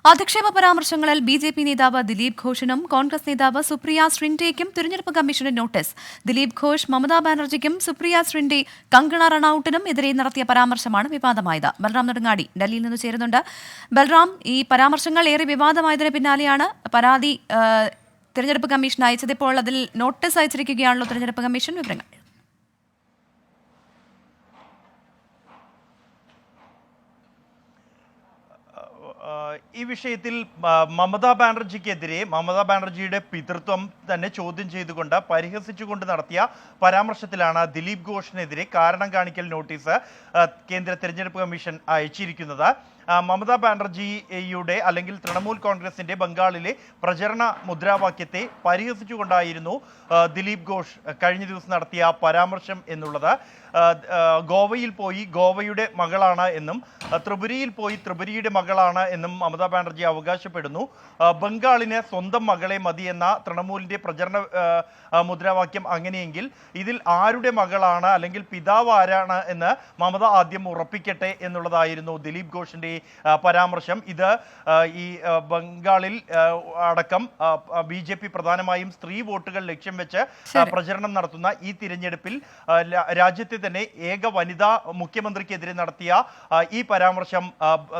അധിക്ഷേപ പരാമർശങ്ങളിൽ BJP. നേതാവ് ദിലീപ് ഘോഷിനും കോൺഗ്രസ് നേതാവ് സുപ്രിയ ശ്രിൻഡെയ്ക്കും തിരഞ്ഞെടുപ്പ് കമ്മീഷന്റെ നോട്ടീസ്. ദിലീപ് ഘോഷ് മമതാ ബാനർജിക്കും സുപ്രിയ ശ്രിൻഡെ കങ്കണ റണൌട്ടിനും എതിരെ നടത്തിയ പരാമർശമാണ് വിവാദമായത്. ബൽറാം നെടുങ്ങാടി ഡൽഹിയിൽ നിന്ന് ചേരുന്നുണ്ട്. ബൽറാം, ഈ പരാമർശങ്ങൾ ഏറെ വിവാദമായതിന് പിന്നാലെയാണ് പരാതി തിരഞ്ഞെടുപ്പ് കമ്മീഷൻ അയച്ചത്. ഇപ്പോൾ അതിൽ നോട്ടീസ് അയച്ചിരിക്കുകയാണല്ലോ തിരഞ്ഞെടുപ്പ് കമ്മീഷൻ. വിവരങ്ങൾ. ഈ വിഷയത്തിൽ മമതാ ബാനർജിയുടെ പിതൃത്വം തന്നെ ചോദ്യം ചെയ്തുകൊണ്ട് പരിഹസിച്ചുകൊണ്ട് നടത്തിയ പരാമർശത്തിലാണ് ദിലീപ് ഘോഷിനെതിരെ കാരണം കാണിക്കൽ നോട്ടീസ് കേന്ദ്ര തെരഞ്ഞെടുപ്പ് കമ്മീഷൻ അയച്ചിരിക്കുന്നത്. മമതാ ബാനർജിയുടെ അല്ലെങ്കിൽ തൃണമൂൽ കോൺഗ്രസിന്റെ ബംഗാളിലെ പ്രചരണ മുദ്രാവാക്യത്തെ പരിഹസിച്ചുകൊണ്ടായിരുന്നു ദിലീപ് ഘോഷ് കഴിഞ്ഞ ദിവസം നടത്തിയ പരാമർശം എന്നുള്ളത്. ഗോവയിൽ പോയി ഗോവയുടെ മകളാണ് എന്നും ത്രിപുരയിൽ പോയി ത്രിപുരയുടെ മകളാണ് എന്നും മമതാ ബാനർജി അവകാശപ്പെടുന്നു. ബംഗാളിന് സ്വന്തം മകളെ മതി എന്ന തൃണമൂലിന്റെ പ്രചരണ മുദ്രാവാക്യം അങ്ങനെയെങ്കിൽ ഇതിൽ ആരുടെ മകളാണ് അല്ലെങ്കിൽ പിതാവ് ആരാണ് എന്ന് മമത ആദ്യം ഉറപ്പിക്കട്ടെ എന്നുള്ളതായിരുന്നു ദിലീപ് ഘോഷിന്റെ പരാമർശം. ഇത് ഈ ബംഗാളിൽ അടക്കം ബി.ജെ.പി. പ്രധാനമായും സ്ത്രീ വോട്ടുകൾ ലക്ഷ്യം വെച്ച് പ്രചരണം നടത്തുന്ന ഈ തിരഞ്ഞെടുപ്പിൽ രാജ്യത്തെ തന്നെ ഏക വനിതാ മുഖ്യമന്ത്രിക്കെതിരെ നടത്തിയ ഈ പരാമർശം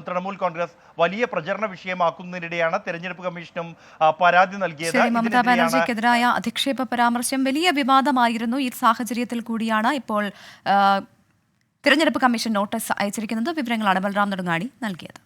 തൃണമൂൽ കോൺഗ്രസ് വലിയ പ്രചരണ വിഷയമാക്കുന്നതിനിടെയാണ് തെരഞ്ഞെടുപ്പ് കമ്മീഷനും പരാതി നൽകിയത്. മമതാ ബാനർജിക്കെതിരായ അധിക്ഷേപ പരാമർശം വലിയ വിവാദമായിരുന്നു. ഈ സാഹചര്യത്തിൽ കൂടിയാണ് ഇപ്പോൾ തിരഞ്ഞെടുപ്പ് കമ്മീഷൻ നോട്ടീസ് അയച്ചിരിക്കുന്നത്. വിവരങ്ങളാണ് ബൽറാം നെടുങ്ങാടി നൽകിയത്.